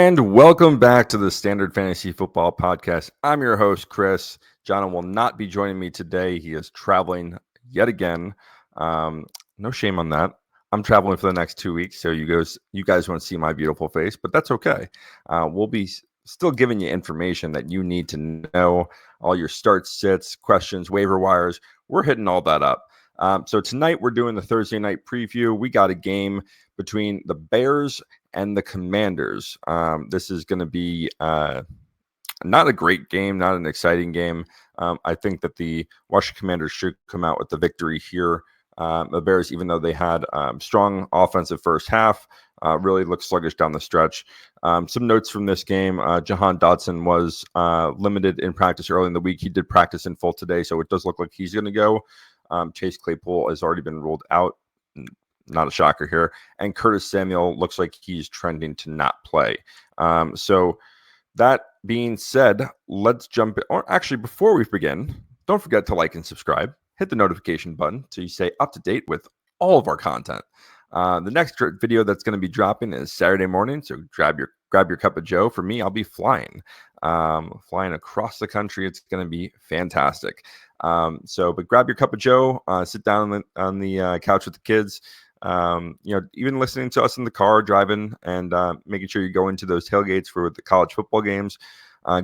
And welcome back to the Standard Fantasy Football Podcast. I'm your host, Kris. John will not be joining me today. He is traveling yet again. No shame on that. I'm traveling for the next 2 weeks, so you guys won't see my beautiful face, but that's okay. We'll be still giving you information that you need to know, all your starts, sits, questions, waiver wires. We're hitting all that up. So tonight we're doing the Thursday night preview. We got a game between the Bears and the Commanders. This is going to be not a great game, not an exciting game. I think that the Washington Commanders should come out with the victory here. The Bears, even though they had strong offensive first half, really looked sluggish down the stretch. Some notes from this game. Jahan Dotson was limited in practice early in the week. He did practice in full today, so it does look like he's going to go. Chase Claypool has already been ruled out. Not a shocker here. And Curtis Samuel looks like he's trending to not play. So that being said, let's jump in. Or actually, before we begin, don't forget to like and subscribe. Hit the notification button so you stay up to date with all of our content. The next video that's going to be dropping is Saturday morning. So grab your cup of Joe. For me, I'll be flying across the country. It's going to be fantastic. But grab your cup of Joe, sit down on the couch with the kids. Even listening to us in the car, driving, and making sure you go into those tailgates for the college football games.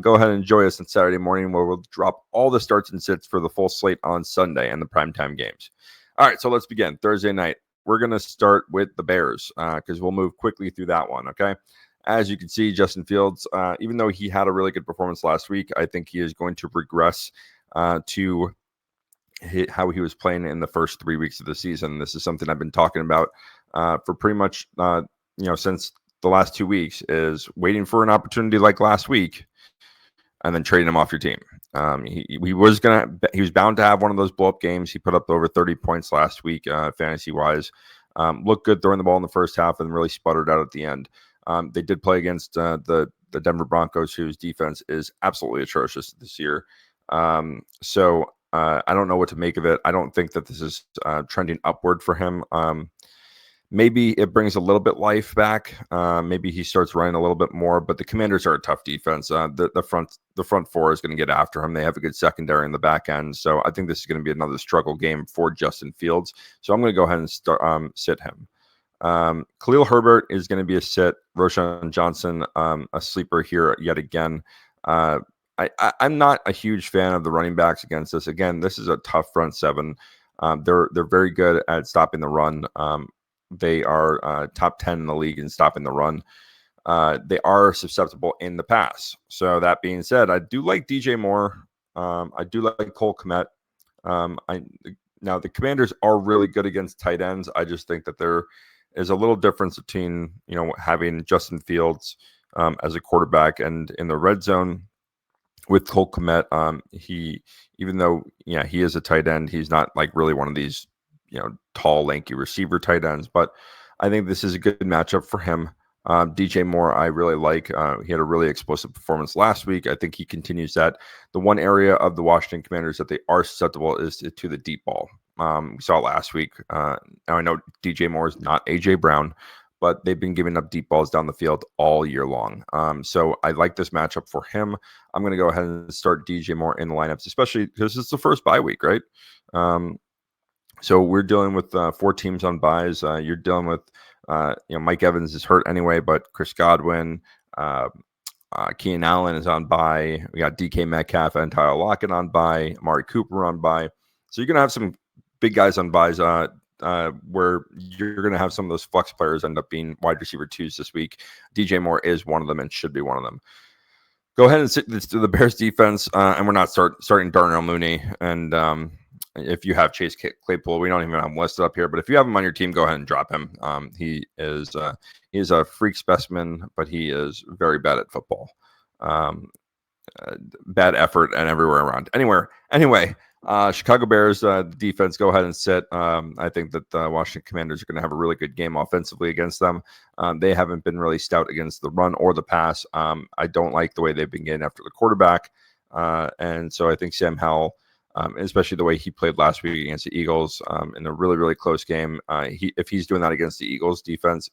Go ahead and enjoy us on Saturday morning, where we'll drop all the starts and sits for the full slate on Sunday and the primetime games. All right, so let's begin. Thursday night, we're going to start with the Bears because we'll move quickly through that one, okay? As you can see, Justin Fields, even though he had a really good performance last week, I think he is going to regress to how he was playing in the first 3 weeks of the season. This is something I've been talking about for pretty much since the last 2 weeks, is waiting for an opportunity like last week and then trading him off your team. He was bound to have one of those blow up games. He put up over 30 points last week, fantasy wise. Looked good throwing the ball in the first half and really sputtered out at the end. They did play against the Denver Broncos, whose defense is absolutely atrocious this year. I don't know what to make of it. I don't think that this is trending upward for him. Maybe it brings a little bit life back. Maybe he starts running a little bit more, but the Commanders are a tough defense. The front four is going to get after him. They have a good secondary in the back end. So I think this is going to be another struggle game for Justin Fields. So I'm going to go ahead and sit him. Khalil Herbert is going to be a sit. Roschon Johnson, a sleeper here yet again. I'm not a huge fan of the running backs against this. Again, this is a tough front seven. They're very good at stopping the run. They are top 10 in the league in stopping the run. They are susceptible in the pass. So that being said, I do like DJ Moore. I do like Cole Kmet. Now the Commanders are really good against tight ends. I just think that there is a little difference between having Justin Fields as a quarterback and in the red zone. With Cole Kmet, even though he is a tight end, he's not like really one of these tall, lanky receiver tight ends. But I think this is a good matchup for him. DJ Moore, I really like. He had a really explosive performance last week. I think he continues that. The one area of the Washington Commanders that they are susceptible is to the deep ball. We saw last week. Now I know DJ Moore is not AJ Brown, but they've been giving up deep balls down the field all year long. So I like this matchup for him. I'm going to go ahead and start DJ Moore in the lineups, especially because it's the first bye week, right? So we're dealing with 4 teams on byes. You're dealing with, Mike Evans is hurt anyway, but Chris Godwin, Keenan Allen is on bye. We got DK Metcalf and Tyler Lockett on bye. Amari Cooper on bye. So you're going to have some big guys on byes. Where you're going to have some of those flex players end up being wide receiver 2s this week. DJ Moore is one of them and should be one of them. Go ahead and sit to the Bears defense, and we're not starting Darnell Mooney. And if you have Chase Claypool, we don't even have him listed up here, but if you have him on your team, go ahead and drop him. He is a freak specimen, but he is very bad at football. Bad effort and everywhere around. Anyway. Chicago Bears defense, go ahead and sit. I think that the Washington Commanders are going to have a really good game offensively against them. They haven't been really stout against the run or the pass. I don't like the way they've been getting after the quarterback. And so I think Sam Howell, especially the way he played last week against the Eagles in a really, really close game, if he's doing that against the Eagles defense,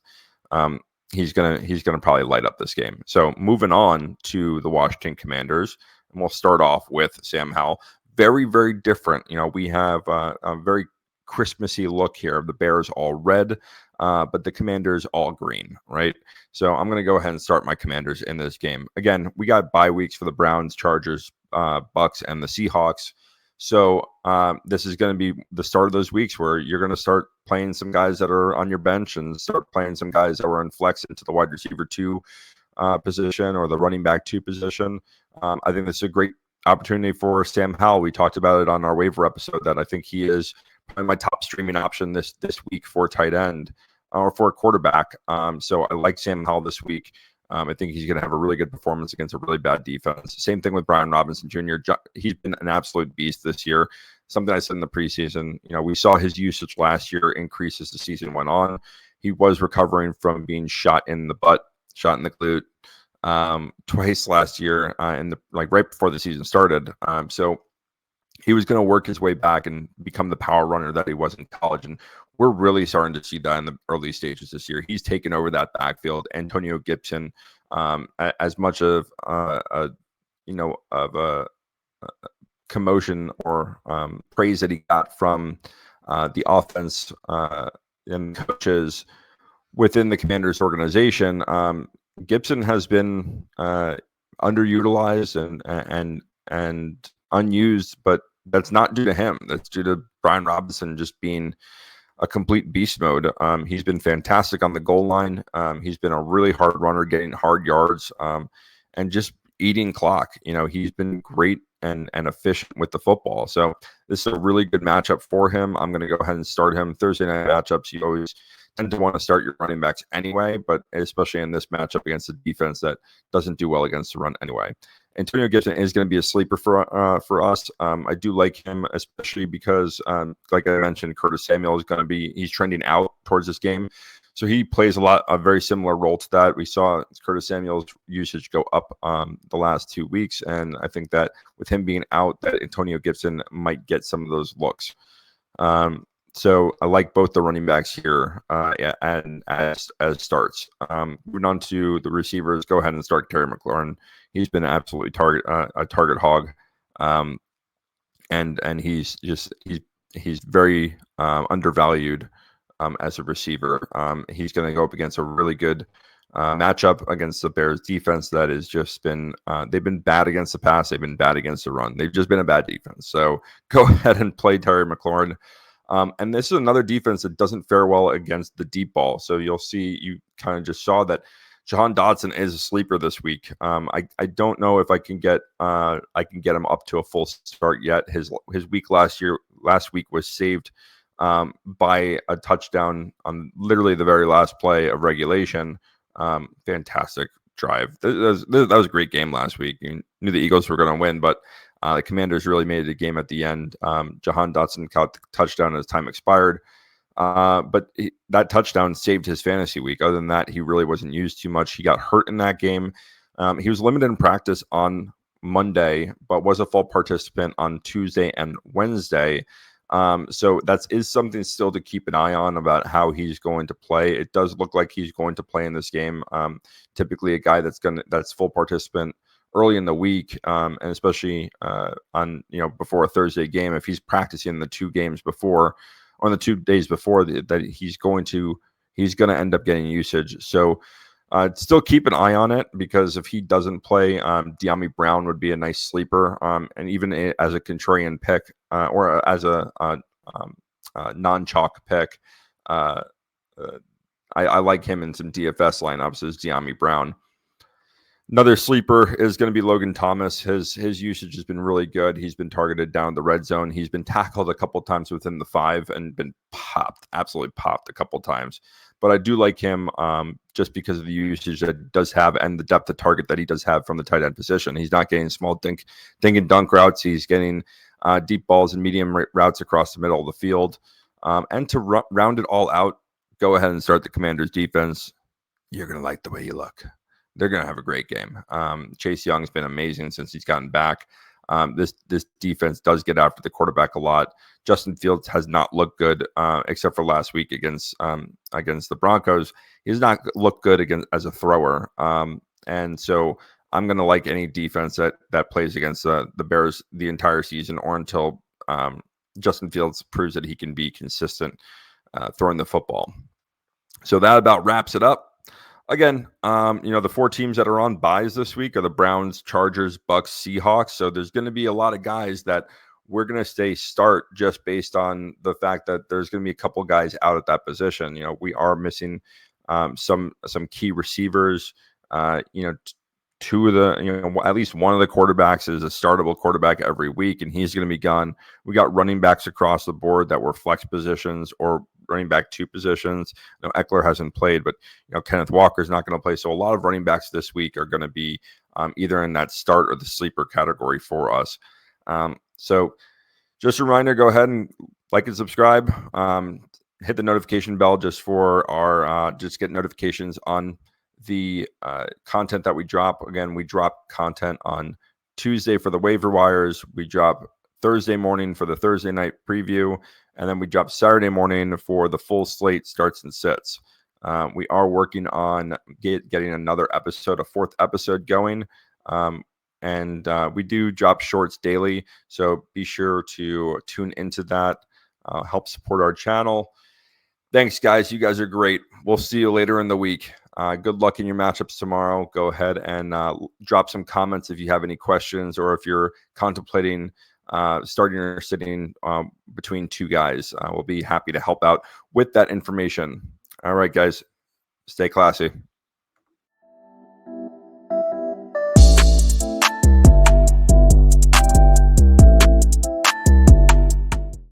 he's gonna probably light up this game. So moving on to the Washington Commanders, and we'll start off with Sam Howell. Very, very different. We have a very Christmassy look here. The Bears all red, but the Commanders all green, right? So I'm gonna go ahead and start my Commanders in this game. Again, we got bye weeks for the Browns, Chargers, Bucks, and the Seahawks. So this is going to be the start of those weeks where you're going to start playing some guys that are on your bench and start playing some guys that were in flex into the wide receiver 2 position or the running back 2 position. I think this is a great opportunity for Sam Howell. We talked about it on our waiver episode that I think he is probably my top streaming option this week for tight end or for a quarterback. So I like Sam Howell this week. I think he's going to have a really good performance against a really bad defense. Same thing with Brian Robinson Jr. He's been an absolute beast this year. Something I said in the preseason, we saw his usage last year increase as the season went on. He was recovering from being shot in the butt, shot in the glute twice last year, right before the season started. So he was going to work his way back and become the power runner that he was in college. And we're really starting to see that in the early stages this year. He's taken over that backfield. Antonio Gibson, as much of a commotion or praise that he got from the offense and coaches within the Commanders organization, Gibson has been underutilized and unused, but that's not due to him. That's due to Brian Robinson just being a complete beast mode. He's been fantastic on the goal line. He's been a really hard runner, getting hard yards, and just eating clock. He's been great and efficient with the football. So this is a really good matchup for him. I'm going to go ahead and start him. Thursday night matchups, you always tend to want to start your running backs anyway, but especially in this matchup against a defense that doesn't do well against the run anyway. Antonio Gibson is going to be a sleeper for us. I do like him, especially because, like I mentioned, Curtis Samuel is going to he's trending out towards this game. So he plays a very similar role to that. We saw Curtis Samuel's usage go up the last 2 weeks. And I think that with him being out, that Antonio Gibson might get some of those looks. So I like both the running backs here and as starts. Moving on to the receivers, go ahead and start Terry McLaurin. He's been absolutely a target hog, and he's very undervalued as a receiver. He's going to go up against a really good matchup against the Bears defense that has just been they've been bad against the pass, they've been bad against the run, they've just been a bad defense. So go ahead and play Terry McLaurin. And this is another defense that doesn't fare well against the deep ball. So you'll see, you kind of just saw that Jahan Dotson is a sleeper this week. I don't know if I can get him up to a full start yet. His week last week was saved by a touchdown on literally the very last play of regulation. Fantastic drive. That was a great game last week. You knew the Eagles were going to win, but the Commanders really made it a game at the end. Jahan Dotson caught the touchdown as time expired. But that touchdown saved his fantasy week. Other than that, he really wasn't used too much. He got hurt in that game. He was limited in practice on Monday, but was a full participant on Tuesday and Wednesday. So that is something still to keep an eye on about how he's going to play. It does look like he's going to play in this game. Typically a guy that's full participant early in the week, and especially on before a Thursday game, if he's practicing the 2 games before, or the 2 days before, that he's going to end up getting usage. So still keep an eye on it, because if he doesn't play, De'Ami Brown would be a nice sleeper, and even as a contrarian pick or as a non-chalk pick, I like him in some DFS lineups as De'Ami Brown. Another sleeper is going to be Logan Thomas. His usage has been really good. He's been targeted down the red zone. He's been tackled a couple times within the 5 and been absolutely popped a couple times. But I do like him just because of the usage that he does have and the depth of target that he does have from the tight end position. He's not getting small dink and dunk routes. He's getting deep balls and medium routes across the middle of the field. And to round it all out, go ahead and start the Commanders defense. You're going to like the way you look. They're going to have a great game. Chase Young's been amazing since he's gotten back. This defense does get after the quarterback a lot. Justin Fields has not looked good, except for last week against the Broncos. He does not look good as a thrower, and so I'm going to like any defense that plays against the Bears the entire season, or until Justin Fields proves that he can be consistent throwing the football. So that about wraps it up. Again, the 4 teams that are on buys this week are the Browns, Chargers, Bucks, Seahawks. So there's going to be a lot of guys that we're going to stay start just based on the fact that there's going to be a couple guys out at that position. We are missing some key receivers. Two of the, at least one of the quarterbacks is a startable quarterback every week, and he's going to be gone. We got running backs across the board that were flex positions or running back 2 positions. Eckler hasn't played, but Kenneth Walker's not going to play. So a lot of running backs this week are going to be either in that start or the sleeper category for us. So just a reminder, go ahead and like and subscribe. Hit the notification bell just for our just get notifications on the content that we drop. Again, we drop content on Tuesday for the waiver wires. We drop Thursday morning for the Thursday night preview, and then we drop Saturday morning for the full slate starts and sits. We are working on getting another episode, a 4th episode going, and we do drop shorts daily, so be sure to tune into that. Help support our channel. Thanks, guys. You guys are great. We'll see you later in the week. Good luck in your matchups tomorrow. Go ahead and drop some comments if you have any questions, or if you're contemplating starting or sitting between 2 guys. We'll be happy to help out with that information. All right, guys, stay classy.